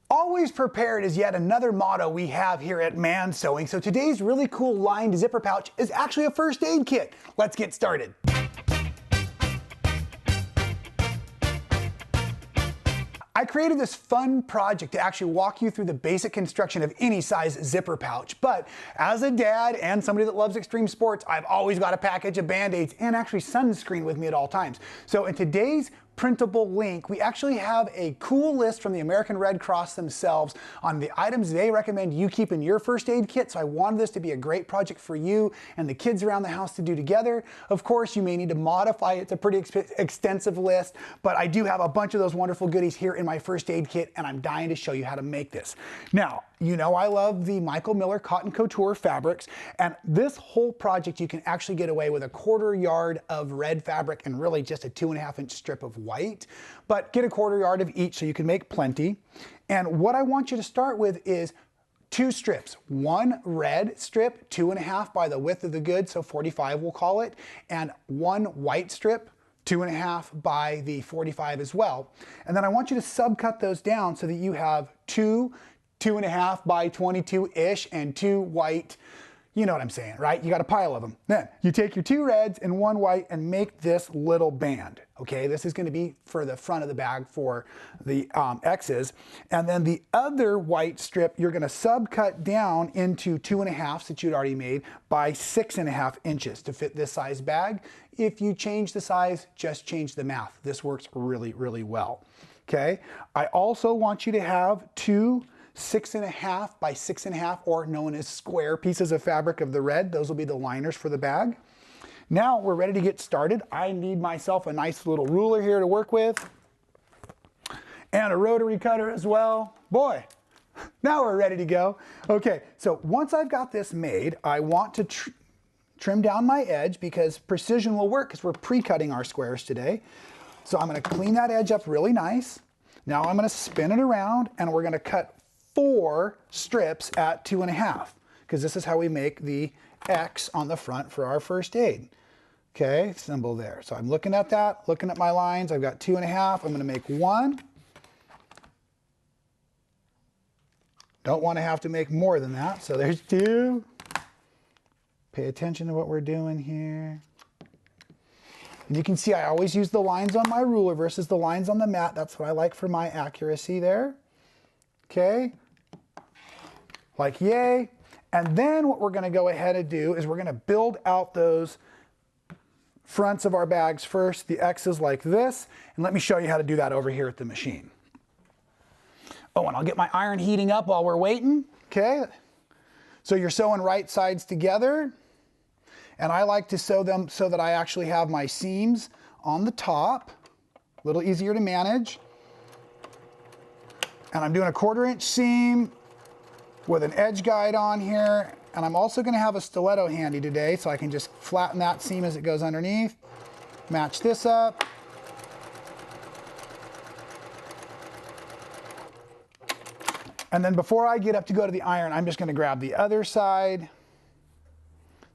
Always prepared is yet another motto we have here at Man Sewing. So today's really cool lined zipper pouch is actually a first aid kit. Let's get started. I created this fun project to actually walk you through the basic construction of any size zipper pouch. But as a dad and somebody that loves extreme sports, I've always got a package of Band-Aids and actually sunscreen with me at all times. So in today's printable link, we actually have a cool list from the American Red Cross themselves on the items they recommend you keep in your first aid kit. So I wanted this to be a great project for you and the kids around the house to do together. Of course, you may need to modify it. It's a pretty extensive list, but I do have a bunch of those wonderful goodies here in my first aid kit, and I'm dying to show you how to make this. Now, you know I love the Michael Miller Cotton Couture fabrics, and this whole project you can actually get away with a 1/4 yard of red fabric and really just a 2.5 inch strip of white, but get a 1/4 yard of each so you can make plenty. And what I want you to start with is 2 strips, one red strip, 2.5 by the width of the good, so 45 we'll call it, and one white strip, 2.5 by the 45 as well. And then I want you to subcut those down so that you have 2.5 by 22-ish and 2 white. You know what I'm saying, right? You got a pile of them. Then you take your 2 reds and 1 white and make this little band. Okay, this is going to be for the front of the bag for the X's. And then the other white strip, you're going to subcut down into 2.5 that you'd already made by 6.5 inches to fit this size bag. If you change the size, just change the math. This works really, really well. Okay, I also want you to have 2 6.5 by 6.5, or known as square pieces of fabric of the red. Those will be the liners for the bag. Now we're ready to get started. I need myself a nice little ruler here to work with and a rotary cutter as well. Boy, now we're ready to go. Okay, so once I've got this made, I want to trim down my edge because precision will work because we're pre-cutting our squares today. So I'm going to clean that edge up really nice. Now I'm going to spin it around and we're going to cut 4 strips at 2.5 because this is how we make the X on the front for our first aid. Okay, symbol there. So I'm looking at that, looking at my lines. I've got 2.5. I'm going to make 1. Don't want to have to make more than that. So there's 2. Pay attention to what we're doing here. And you can see I always use the lines on my ruler versus the lines on the mat. That's what I like for my accuracy there. Okay, like yay. And then what we're going to go ahead and do is we're going to build out those fronts of our bags first, the X's like this. And let me show you how to do that over here at the machine. Oh, and I'll get my iron heating up while we're waiting. Okay, so you're sewing right sides together. And I like to sew them so that I actually have my seams on the top. A little easier to manage. And I'm doing a 1/4 inch seam with an edge guide on here. And I'm also going to have a stiletto handy today so I can just flatten that seam as it goes underneath. Match this up. And then before I get up to go to the iron, I'm just going to grab the other side.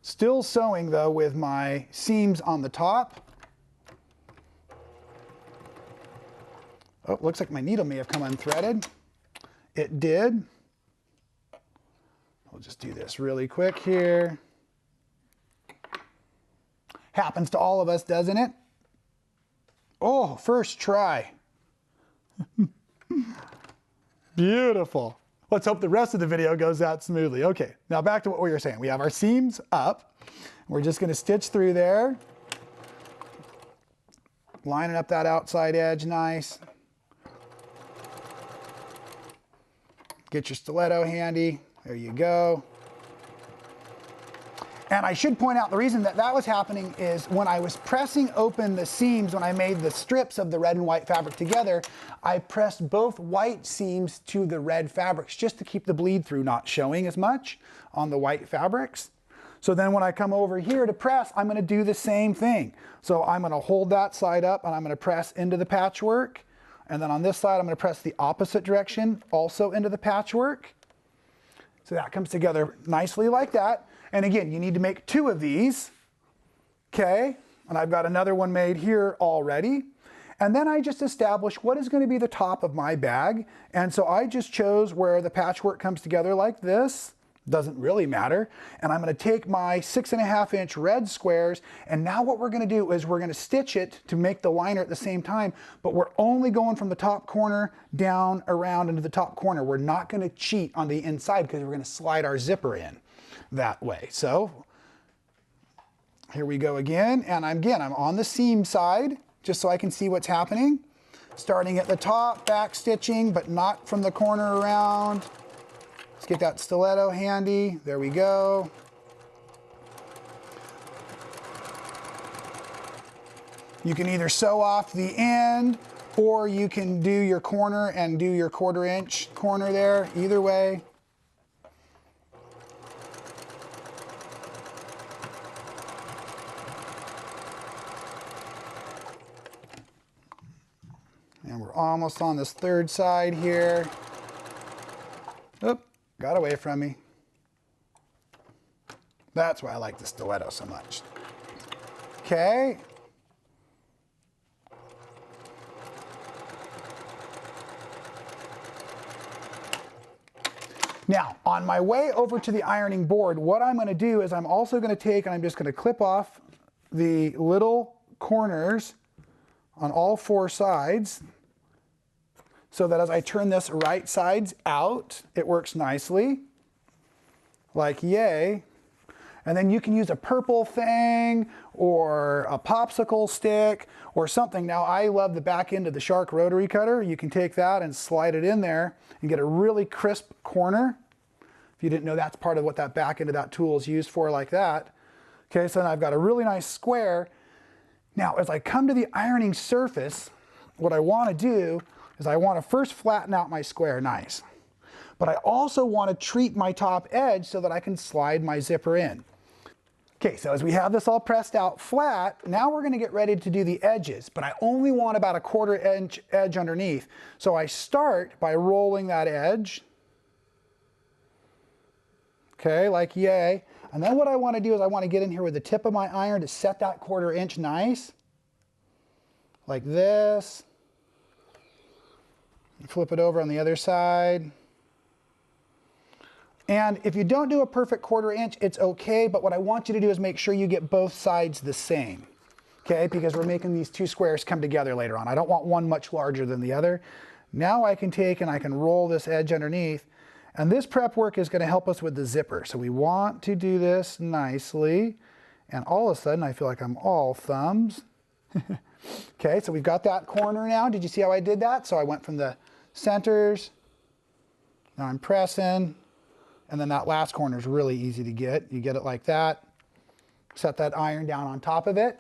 Still sewing though with my seams on the top. Oh, looks like my needle may have come unthreaded. It did. We'll just do this really quick here. Happens to all of us, doesn't it? Oh, first try. Beautiful. Let's hope the rest of the video goes out smoothly. Okay, now back to what we were saying. We have our seams up. We're just going to stitch through there. Lining up that outside edge nice. Get your stiletto handy. There you go. And I should point out the reason that that was happening is when I was pressing open the seams, when I made the strips of the red and white fabric together, I pressed both white seams to the red fabrics just to keep the bleed through not showing as much on the white fabrics. So then when I come over here to press, I'm going to do the same thing. So I'm going to hold that side up and I'm going to press into the patchwork. And then on this side, I'm going to press the opposite direction, also into the patchwork. So that comes together nicely like that. And again, you need to make 2 of these. Okay, and I've got another one made here already. And then I just established what is going to be the top of my bag. And so I just chose where the patchwork comes together like this. Doesn't really matter. And I'm going to take my 6.5 inch red squares, and now what we're going to do is we're going to stitch it to make the liner at the same time, but we're only going from the top corner down around into the top corner. We're not going to cheat on the inside because we're going to slide our zipper in that way. So here we go again, and I'm on the seam side just so I can see what's happening. Starting at the top, back stitching, but not from the corner around. Let's get that stiletto handy. There we go. You can either sew off the end, or you can do your corner and do your 1/4 inch corner there. Either way. And we're almost on this 3rd side here. Oop. Got away from me. That's why I like the stiletto so much. Okay. Now, on my way over to the ironing board, what I'm going to do is I'm also going to take and I'm just going to clip off the little corners on all 4 sides, so that as I turn this right sides out, it works nicely, like yay. And then you can use a purple thing or a popsicle stick or something. Now I love the back end of the Shark rotary cutter. You can take that and slide it in there and get a really crisp corner. If you didn't know, that's part of what that back end of that tool is used for, like that. Okay, so then I've got a really nice square. Now as I come to the ironing surface, what I want to do is I want to first flatten out my square nice. But I also want to treat my top edge so that I can slide my zipper in. Okay, so as we have this all pressed out flat, now we're going to get ready to do the edges, but I only want about a 1/4 inch edge underneath. So I start by rolling that edge. Okay, like yay. And then what I want to do is I want to get in here with the tip of my iron to set that 1/4 inch nice. Like this. Flip it over on the other side. And if you don't do a perfect 1/4 inch, it's okay, but what I want you to do is make sure you get both sides the same. Okay, because we're making these 2 squares come together later on. I don't want one much larger than the other. Now I can take and I can roll this edge underneath, and this prep work is going to help us with the zipper. So we want to do this nicely, and all of a sudden I feel like I'm all thumbs. Okay, so we've got that corner now. Did you see how I did that? So I went from the centers, now I'm pressing, and then that last corner is really easy to get. You get it like that, set that iron down on top of it,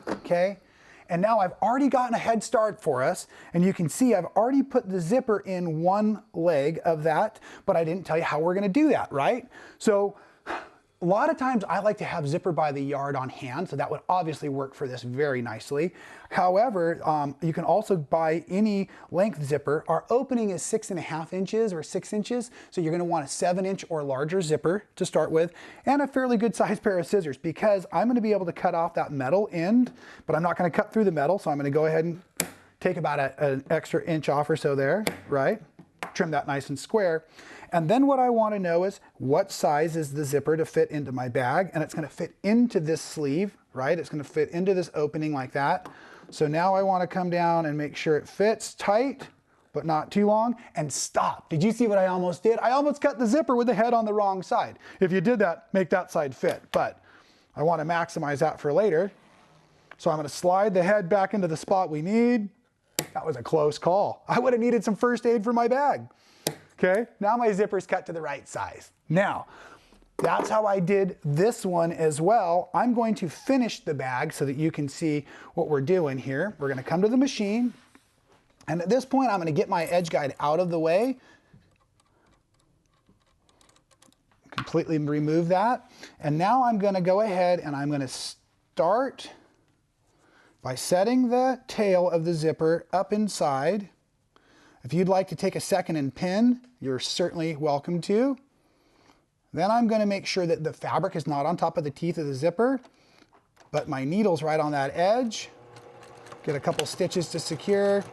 okay? And now I've already gotten a head start for us, and you can see I've already put the zipper in one leg of that, but I didn't tell you how we're gonna do that, right? So a lot of times I like to have zipper by the yard on hand, so that would obviously work for this very nicely. However, you can also buy any length zipper. Our opening is 6.5 inches or 6 inches, so you're gonna want a 7 inch or larger zipper to start with, and a fairly good sized pair of scissors, because I'm gonna be able to cut off that metal end, but I'm not gonna cut through the metal, so I'm gonna go ahead and take about an extra inch off or so there, right? Trim that nice and square. And then what I want to know is what size is the zipper to fit into my bag, and it's going to fit into this sleeve, right? It's going to fit into this opening like that. So now I want to come down and make sure it fits tight, but not too long, and stop. Did you see what I almost did? I almost cut the zipper with the head on the wrong side. If you did that, make that side fit, but I want to maximize that for later. So I'm going to slide the head back into the spot we need. That was a close call. I would have needed some first aid for my bag. Okay, now my zipper's cut to the right size. Now, that's how I did this one as well. I'm going to finish the bag so that you can see what we're doing here. We're gonna come to the machine, and at this point, I'm gonna get my edge guide out of the way. Completely remove that. And now I'm gonna go ahead and I'm gonna start by setting the tail of the zipper up inside. If you'd like to take a second and pin, you're certainly welcome to. Then I'm going to make sure that the fabric is not on top of the teeth of the zipper, but my needle's right on that edge. Get a couple stitches to secure.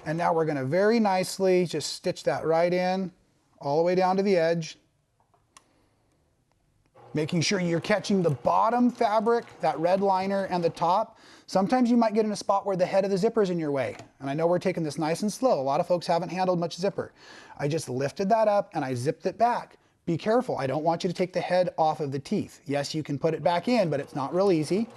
And now we're gonna very nicely just stitch that right in, all the way down to the edge. Making sure you're catching the bottom fabric, that red liner, and the top. Sometimes you might get in a spot where the head of the zipper is in your way. And I know we're taking this nice and slow. A lot of folks haven't handled much zipper. I just lifted that up and I zipped it back. Be careful, I don't want you to take the head off of the teeth. Yes, you can put it back in, but it's not real easy.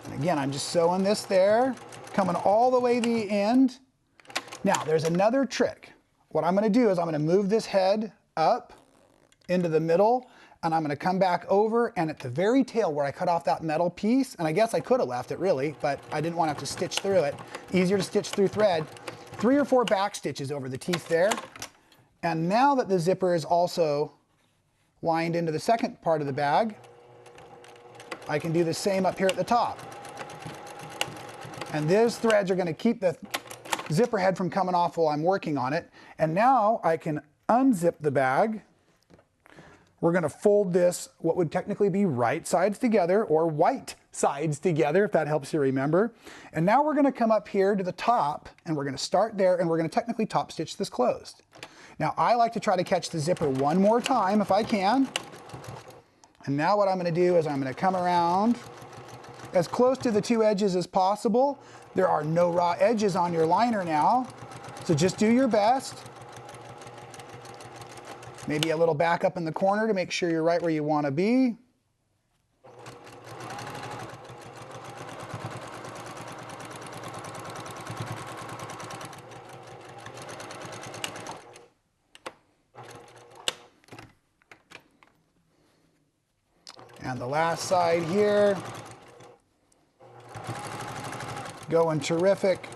And again, I'm just sewing this there, coming all the way to the end. Now, there's another trick. What I'm gonna do is I'm gonna move this head up into the middle, and I'm gonna come back over, and at the very tail where I cut off that metal piece, and I guess I could have left it really, but I didn't want to have to stitch through it. Easier to stitch through thread. 3 or 4 back stitches over the teeth there. And now that the zipper is also lined into the second part of the bag, I can do the same up here at the top. And those threads are gonna keep the zipper head from coming off while I'm working on it. And now I can unzip the bag. We're gonna fold this, what would technically be right sides together, or white sides together, if that helps you remember. And now we're gonna come up here to the top, and we're gonna start there, and we're gonna technically top stitch this closed. Now, I like to try to catch the zipper one more time if I can. And now what I'm gonna do is I'm gonna come around as close to the 2 edges as possible. There are no raw edges on your liner now, so just do your best. Maybe a little back up in the corner to make sure you're right where you want to be. And the last side here. Going terrific.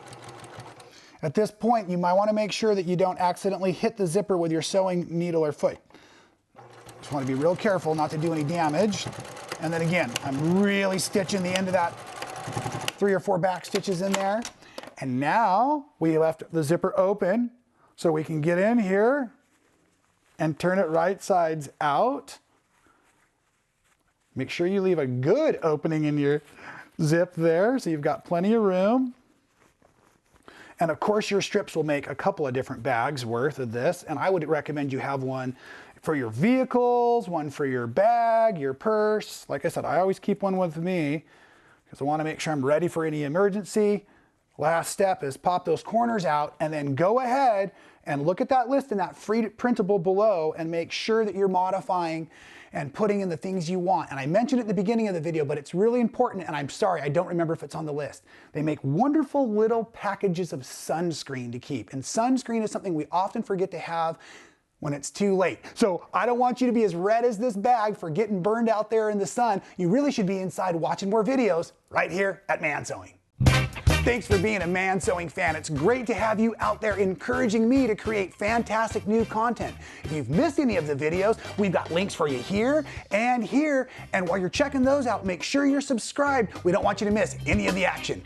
At this point, you might want to make sure that you don't accidentally hit the zipper with your sewing needle or foot. Just want to be real careful not to do any damage. And then again, I'm really stitching the end of that 3 or 4 back stitches in there. And now we left the zipper open so we can get in here and turn it right sides out. Make sure you leave a good opening in your zip there so you've got plenty of room. And of course, your strips will make a couple of different bags worth of this, and I would recommend you have one for your vehicles, one for your bag, your purse. Like I said, I always keep one with me because I want to make sure I'm ready for any emergency. Last step is pop those corners out and then go ahead and look at that list and that free printable below and make sure that you're modifying and putting in the things you want. And I mentioned it at the beginning of the video, but it's really important, and I'm sorry, I don't remember if it's on the list. They make wonderful little packages of sunscreen to keep, and sunscreen is something we often forget to have when it's too late. So I don't want you to be as red as this bag for getting burned out there in the sun. You really should be inside watching more videos right here at Man Sewing. Thanks for being a Man Sewing fan. It's great to have you out there encouraging me to create fantastic new content. If you've missed any of the videos, we've got links for you here and here. And while you're checking those out, make sure you're subscribed. We don't want you to miss any of the action.